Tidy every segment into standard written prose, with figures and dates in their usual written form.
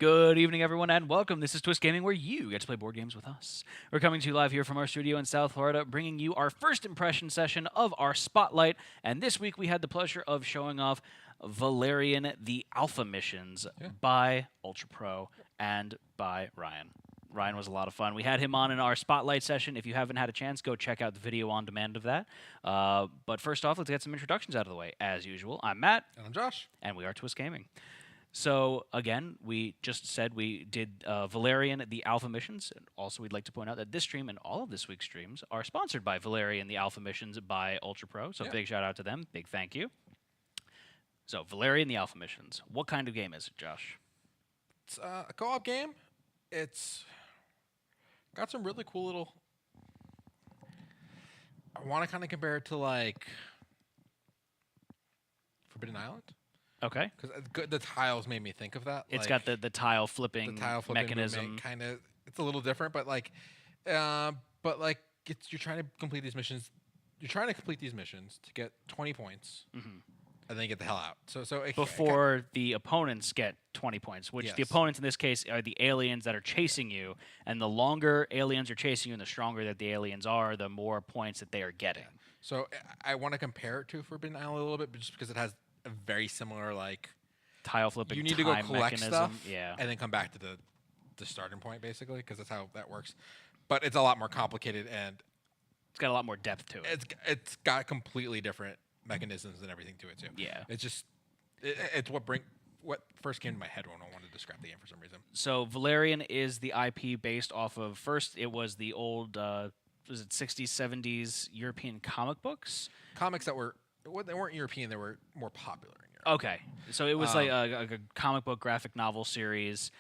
Good evening, everyone, and welcome. This is Twist Gaming, where you get to play board games with us. We're coming to you live here from our studio in South Florida, bringing you our first impression session of our Spotlight. And this week, we had the pleasure of showing off Valerian, the Alpha Missions by Ultra Pro and by Ryan. Ryan was a lot of fun. We had him on in our Spotlight session. If you haven't had a chance, go check out the video on demand of that. But first off, let's get some introductions out of the way. As usual, I'm Matt. And I'm Josh. And we are Twist Gaming. So, again, we just said we did Valerian, the Alpha Missions. And also, we'd like to point out that this stream and all of this week's streams are sponsored by Valerian, the Alpha Missions by Ultra Pro. So, big shout out to them. Big thank you. So, Valerian, the Alpha Missions. What kind of game is it, Josh? It's a co-op game. It's got some really cool little... I want to kind of compare it to, like, Forbidden Island. Okay. Because the tiles made me think of that. It's got the tile flipping mechanism. Kind of, it's a little different, but you're trying to complete these missions. You're trying to complete these missions to get 20 points, and then get the hell out. So before the opponents get 20 points, which the opponents in this case are the aliens that are chasing you, and the longer aliens are chasing you, and the stronger that the aliens are, the more points that they are getting. Yeah. So I want to compare it to Forbidden Island a little bit, just because it has a very similar, like, tile flipping. You need to go collect mechanism. stuff, and then come back to the starting point, basically, because that's how that works. But it's a lot more complicated, and it's got a lot more depth to it. It's got completely different mechanisms and everything to it too. Yeah, it's just it's what first came to my head when I wanted to describe the game for some reason. So Valerian is the IP based off of, first it was the old was it 60s 70s European comic books, comics that were. They weren't European. They were more popular in Europe. Okay. So it was like a comic book graphic novel series,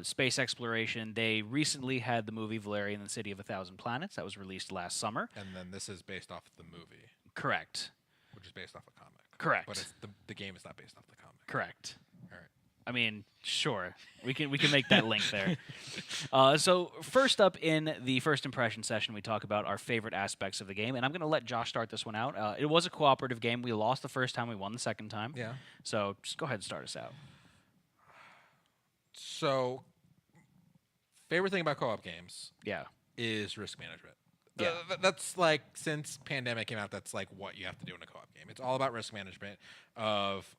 space exploration. They recently had the movie Valerian, the City of a Thousand Planets. That was released last summer. And then this is based off the movie. Correct. Which is based off a comic. Correct. But the game is not based off the comic. Correct. All right. I mean, sure. We can make that link there. So first up in the first impression session, we talk about our favorite aspects of the game, and I'm going to let Josh start this one out. It was a cooperative game. We lost the first time. We won the second time. Yeah. So just go ahead and start us out. So favorite thing about co-op games is risk management. Yeah. That's like, since Pandemic came out, that's like what you have to do in a co-op game. It's all about risk management of...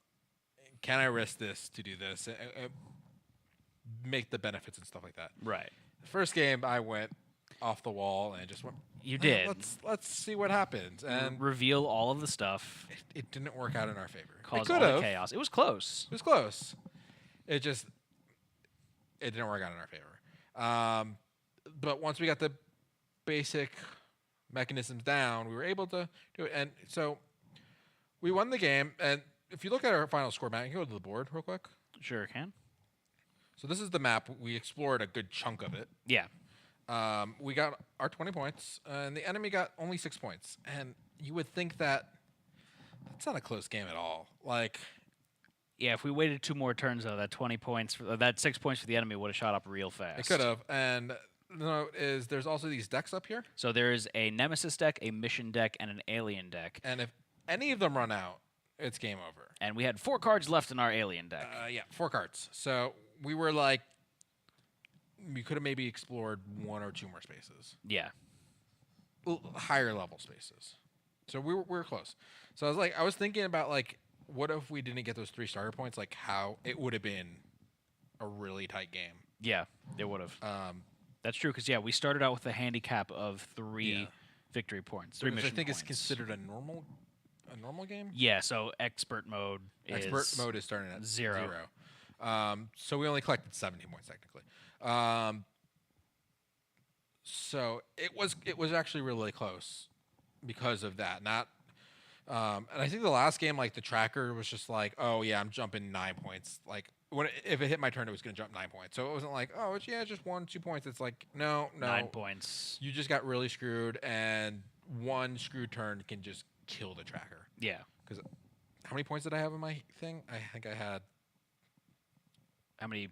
Can I risk this to do this? Make the benefits and stuff like that. Right. The first game, I went off the wall and just went. You did. Let's see what happens and reveal all of the stuff. It didn't work out in our favor. Caused all the chaos. It was close. It was close. It didn't work out in our favor. But once we got the basic mechanisms down, we were able to do it, and so we won the game. And if you look at our final score, Matt, you can go to the board real quick. Sure can. So this is the map. We explored a good chunk of it. Yeah. We got our 20 points, and the enemy got only 6 points. And you would think that that's not a close game at all. Like, yeah, if we waited 2 more turns, though, that 20 points, that 6 points for the enemy would have shot up real fast. It could have. And the note is there's also these decks up here. So there's a Nemesis deck, a Mission deck, and an Alien deck. And if any of them run out, it's game over. And we had 4 cards left in our Alien deck. 4 cards. So we were like, we could have maybe explored 1 or 2 more spaces. Yeah. Higher level spaces. So we were close. So I was thinking about, like, what if we didn't get those 3 starter points? Like, how it would have been a really tight game. Yeah, it would have. That's true, because, we started out with a handicap of 3 victory points, 3 mission points. I think it's considered a normal game? Yeah, so expert mode is starting at 0. So we only collected 70 points technically. So it was actually really close because of that. Not and I think the last game, like, the tracker was just like, oh yeah, I'm jumping 9 points. Like, if it hit my turn, it was going to jump 9 points. So it wasn't like, oh, it's just 1, 2 points. It's like, no. 9 points. You just got really screwed, and 1 screwed turn can just kill the tracker. Yeah. Because how many points did I have in my thing? I think I had... How many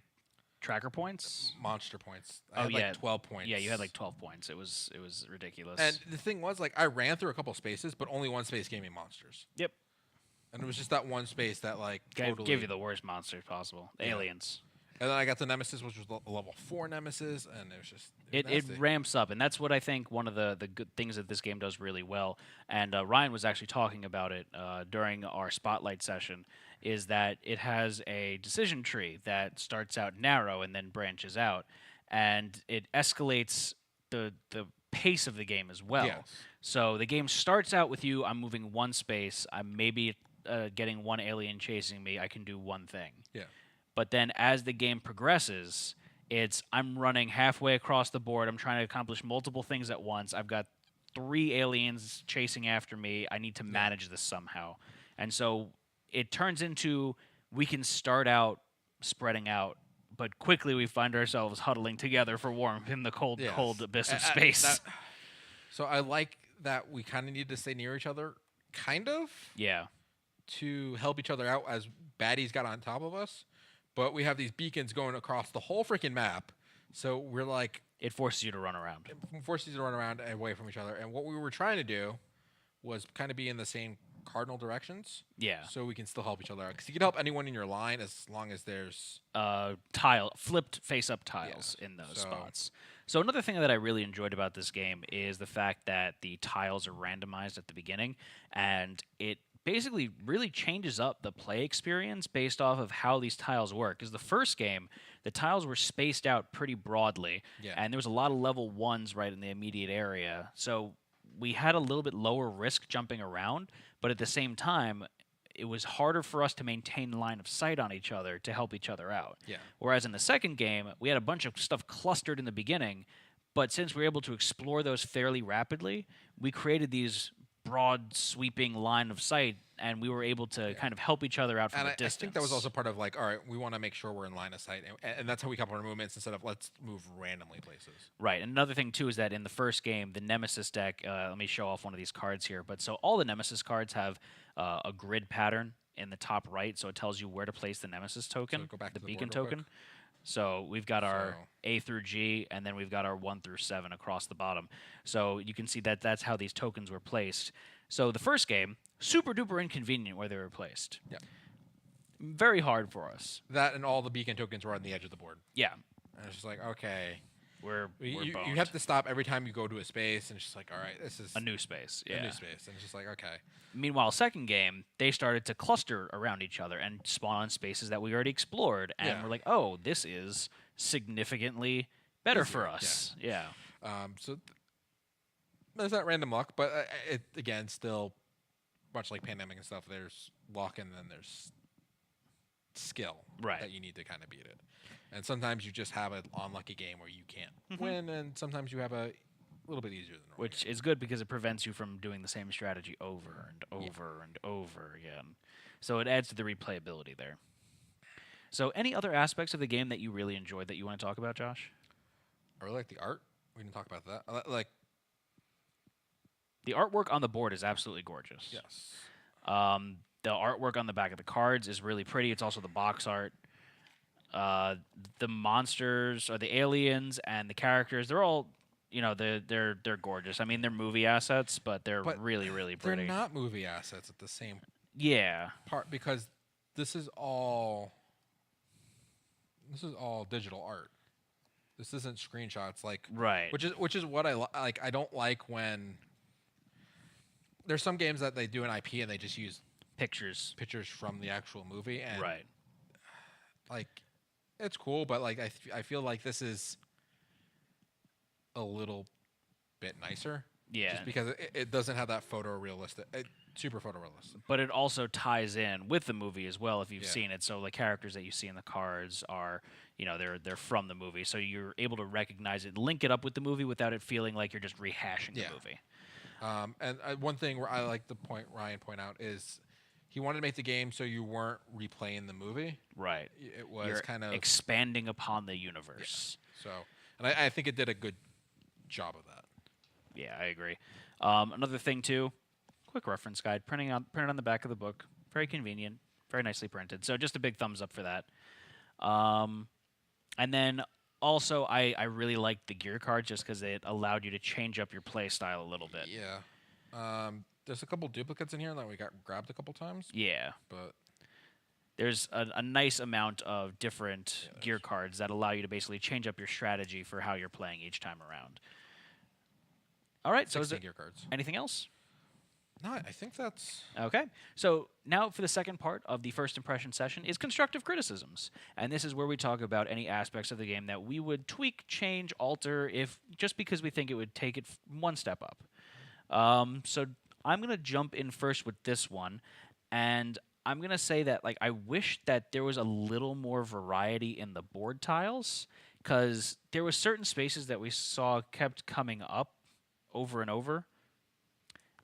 tracker points? Monster points. I had like 12 points. Yeah, you had like 12 points. It was ridiculous. And the thing was, like, I ran through a couple spaces, but only 1 space gave me monsters. Yep. And it was just that 1 space that, like, totally gave you the worst monsters possible. Aliens. And then I got the Nemesis, which was a level 4 Nemesis, and it was just It nasty. ramps up, and that's what I think one of the good things that this game does really well. And Ryan was actually talking about it during our spotlight session. Is that it has a decision tree that starts out narrow and then branches out, and it escalates the pace of the game as well. Yes. So the game starts out with you. I'm moving one space. I'm maybe getting one alien chasing me. I can do one thing. Yeah. But then as the game progresses, I'm running halfway across the board. I'm trying to accomplish multiple things at once. I've got 3 aliens chasing after me. I need to manage this somehow. And so it turns into we can start out spreading out, but quickly we find ourselves huddling together for warmth in the cold, Yes. cold abyss of A- space. So I like that we kind of need to stay near each other, kind of, Yeah. to help each other out as baddies got on top of us. But we have these beacons going across the whole freaking map. So we're like, It forces you to run around. it forces you to run around away from each other. And what we were trying to do was kind of be in the same cardinal directions. Yeah. So we can still help each other out. Because you can help anyone in your line as long as there's. Flipped face-up tiles in those so- spots. So another thing that I really enjoyed about this game is the fact that the tiles are randomized at the beginning, and it basically really changes up the play experience based off of how these tiles work. Because the first game, the tiles were spaced out pretty broadly, Yeah. and there was a lot of level 1s right in the immediate area. So we had a little bit lower risk jumping around, but at the same time, it was harder for us to maintain line of sight on each other to help each other out. Yeah. Whereas in the second game, we had a bunch of stuff clustered in the beginning, but since we were able to explore those fairly rapidly, we created these broad, sweeping line of sight, and we were able to kind of help each other out from And a I distance. think that was also part of like, all right, we want to make sure we're in line of sight. And that's how we couple our movements instead of let's move randomly places. Right. And another thing, too, is that in the first game, the Nemesis deck, let me show off one of these cards here. But so all the Nemesis cards have a grid pattern in the top right, so it tells you where to place the Nemesis token, go back the to the beacon board real quick. token. So we've got our So- A through G, and then we've got our 1 through 7 across the bottom. So you can see that that's how these tokens were placed. So the first game, super duper inconvenient where they were placed. Yeah. Very hard for us. That and all the beacon tokens were on the edge of the board. Yeah. And it's just like, okay. We're You boned. have to stop every time you go to a space, and it's just like, all right, this is a new space. a Yeah. new space. And it's just like, okay. Meanwhile, second game, they started to cluster around each other and spawn on spaces that we already explored. And Yeah. we're like, oh, this is significantly better for Easier, yeah. us. Yeah. So there's that random luck, but it again still much like pandemic and stuff. There's luck and then there's skill Right. that you need to kind of beat it. And sometimes you just have an unlucky game where you can't Mhm. win, and sometimes you have a little bit easier than normal. Which is good because it prevents you from doing the same strategy over and over and over again. So it adds to the replayability there. So any other aspects of the game that you really enjoyed that you want to talk about, Josh? I really like the art. We didn't talk about that. Like The artwork on the board is absolutely gorgeous. yes, The artwork on the back of the cards is really pretty. It's also the box art. The monsters or the aliens and the characters, they're all, they're gorgeous. I mean, they're movie assets, but they're But really, really pretty. they're not movie assets at the same Yeah. part because this is all digital art. This isn't screenshots like Right. which is what I like. I don't like when there's some games that they do an IP and they just use Pictures. pictures from the actual movie and Right. like it's cool, but like I feel like this is a little bit nicer. Yeah. Just because it doesn't have that super photorealistic. But it also ties in with the movie as well if you've Yeah. seen it. So the characters that you see in the cards are, they're from the movie. So you're able to recognize it, link it up with the movie without it feeling like you're just rehashing Yeah. the movie. And one thing where I like the point Ryan point out is he wanted to make the game so you weren't replaying the movie. Right. It was You're kind of expanding upon the universe. so, and I think it did a good job of that. Yeah, I agree. Another thing too, quick reference guide, printed on the back of the book, very convenient, very nicely printed. So just a big thumbs up for that. And then also, I really liked the gear cards just because it allowed you to change up your play style a little bit. Yeah. There's a couple duplicates in here that we got grabbed a couple times, Yeah. but there's a nice amount of different Yeah, gear cards that allow you to basically change up your strategy for how you're playing each time around. All right, so is 16 there gear cards. anything else? No, I think that's Okay, so now for the second part of the first impression session is constructive criticisms, and this is where we talk about any aspects of the game that we would tweak, change, alter, if just because we think it would take it one step up. So I'm gonna jump in first with this one, and I'm gonna say that I wish that there was a little more variety in the board tiles, because there was certain spaces that we saw kept coming up over and over,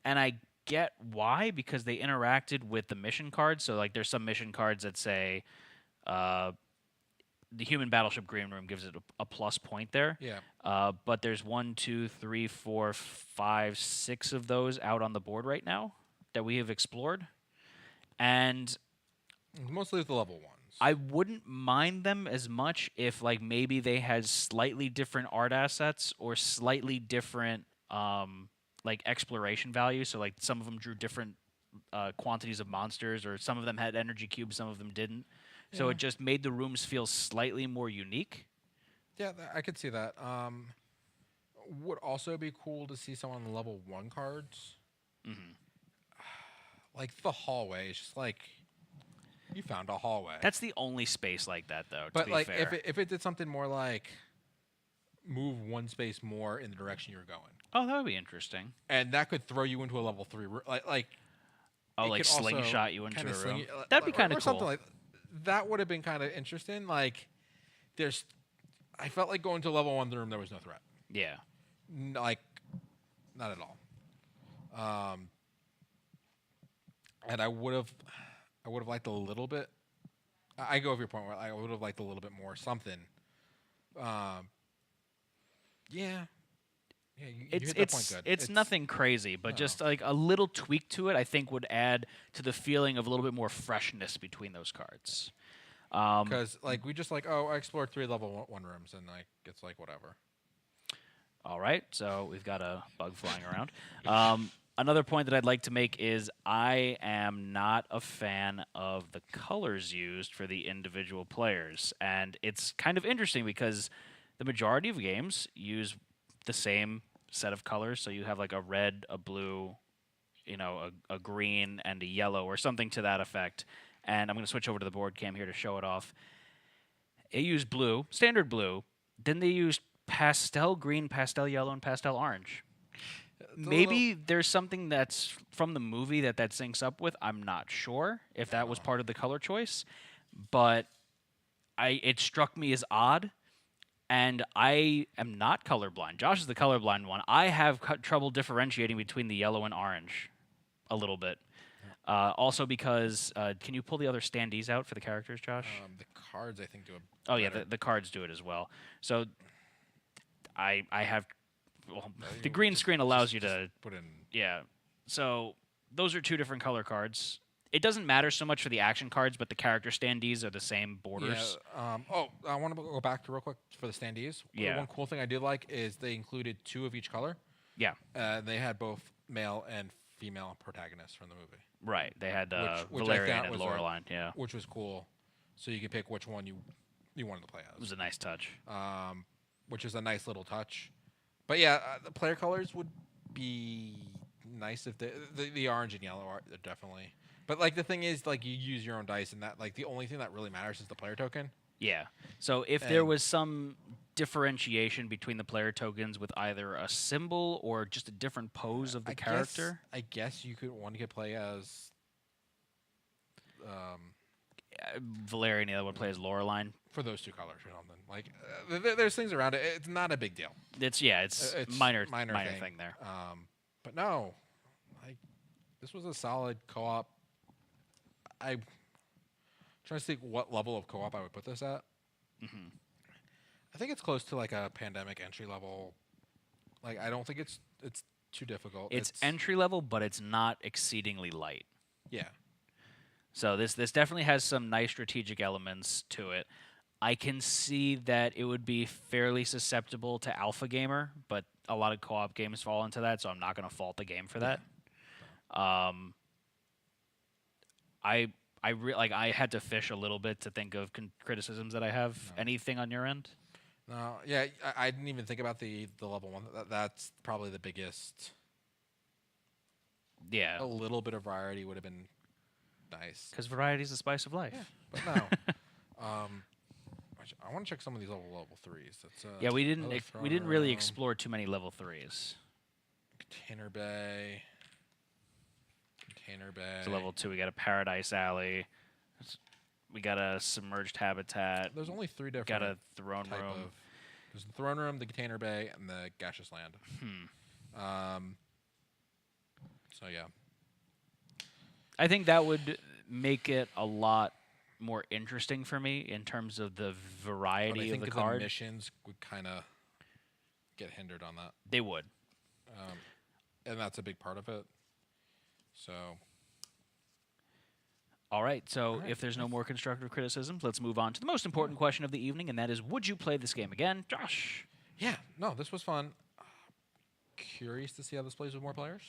and I get why, because they interacted with the mission cards. So there's some mission cards that say uh, the human battleship green room gives it a plus point there. yeah. But there's 1, 2, 3, 4, 5, 6 of those out on the board right now that we have explored, and Mostly the level ones. I wouldn't mind them as much if maybe they had slightly different art assets or slightly different exploration value. So some of them drew different quantities of monsters, or some of them had energy cubes, some of them didn't. So Yeah. it just made the rooms feel slightly more unique. Yeah, I could see that. Would also be cool to see some on the level 1 cards. Hmm. Like the hallway. It's just like you found a hallway. That's the only space like that, though. To but be like fair. if it did something more like move one space more in the direction you're going, Oh, that would be interesting. and that could throw you into a level 3 like Oh, it like could also slingshot you into kinda a sling room. you- That'd be or- kind or of something cool. like that. Would have been kind of interesting. Like there's I felt like going to level 1 of the room there was no threat. Yeah. Like not at all. And I would have liked a little bit. I go with your point where I would have liked a little bit more something. Yeah, you hit that point good. It's nothing crazy, but no. just a little tweak to it, I think would add to the feeling of a little bit more freshness between those cards. Because we just I explored 3 level 1 rooms and it's whatever. All right, so we've got a bug flying around. Another point that I'd like to make is I am not a fan of the colors used for the individual players. And it's kind of interesting because the majority of games use the same set of colors. So you have a red, a blue, a green, and a yellow, or something to that effect. And I'm going to switch over to the board cam here to show it off. They use blue, standard blue. Then they use pastel green, pastel yellow, and pastel orange. Maybe there's something that's from the movie that syncs up with. I'm not sure if that was part of the color choice, but it struck me as odd, and I am not colorblind. Josh is the colorblind one. I have trouble differentiating between the yellow and orange a little bit. Also because, can you pull the other standees out for the characters, Josh? The cards I think do it. Oh, yeah, the cards do it as well. So I have... Well, the green screen allows you to put in. Yeah. So those are 2 different color cards. It doesn't matter so much for the action cards, but the character standees are the same borders. Yeah. I want to go back to real quick for the standees. Yeah. One cool thing I did like is they included 2 of each color. Yeah. They had both male and female protagonists from the movie. Right. They had which Valerian I thought and was Laureline. Yeah. Which was cool. So you could pick which one you wanted to play as. It was a nice touch. Which is a nice little touch. But yeah, the player colors would be nice if the orange and yellow are definitely. But the thing is, you use your own dice, and that the only thing that really matters is the player token. Yeah. So if there was some differentiation between the player tokens with either a symbol or just a different pose of the character, I guess you could play as. Valerian, the other one plays Laureline. For those 2 colors or something. There's things around it. It's not a big deal. It's minor thing there. But no, this was a solid co-op. I'm trying to think what level of co-op I would put this at. Mm-hmm. I think it's close to a pandemic entry level. I don't think it's too difficult. It's entry level, but it's not exceedingly light. Yeah. So this definitely has some nice strategic elements to it. I can see that it would be fairly susceptible to alpha gamer, but a lot of co-op games fall into that, so I'm not going to fault the game for that. I I had to fish a little bit to think of criticisms that I have. No. Anything on your end? No, yeah, I didn't even think about the level 1. That's probably the biggest. Yeah, A little bit of variety would have been nice. because variety is the spice of life. Yeah, but no. I want to check some of these level 3s. That's Yeah, we another didn't really throne explore too many level 3s. Container bay. Container bay. So level 2, we got a paradise alley. We got a submerged habitat. There's only 3 different. Got a throne type room. of. There's the throne room, the container bay, and the gaseous land. So yeah. I think that would make it a lot more interesting for me in terms of the But I variety of think the the card. missions would kind of get hindered on that. They would. And that's a big part of it. So. All right, so right, if there's no more constructive criticisms, let's move on to the most important question of the evening, and that is, would you play this game again? Josh? Yeah, no, this was fun. Curious to see how this plays with more players.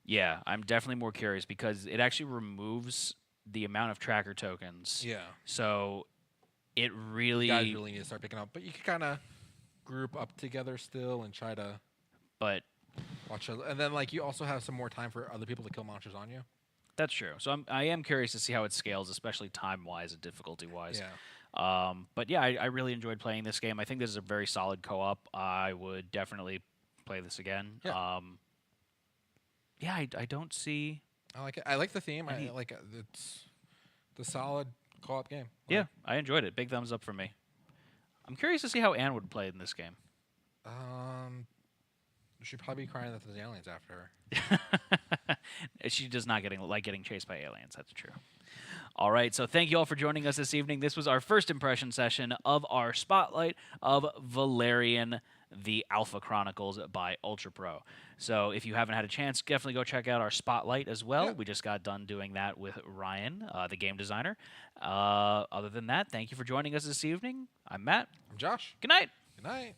Yeah, I'm definitely more curious because it actually removes the amount of tracker tokens. Yeah. So it really... You guys really need to start picking up. But you can kind of group up together still and try to But watch it. And then, like, you also have some more time for other people to kill monsters on you. that's true. So I am curious to see how it scales, especially time-wise and difficulty-wise. Yeah. But yeah, I really enjoyed playing this game. I think this is a very solid co-op. I would definitely play this again. Yeah. Yeah, I don't see... I like it. I like the theme. I Any- like it's the solid co-op game. Yeah, I enjoyed it. Big thumbs up for me. I'm curious to see how Anne would play in this game. She'd probably be crying that there's aliens after her. She does not like getting chased by aliens. That's true. All right, so thank you all for joining us this evening. This was our first impression session of our spotlight of Valerian, the Alpha Chronicles by Ultra Pro. So if you haven't had a chance, definitely go check out our spotlight as well. Yeah. We just got done doing that with Ryan, the game designer. Other than that, thank you for joining us this evening. I'm Matt. I'm Josh. Good night. Good night.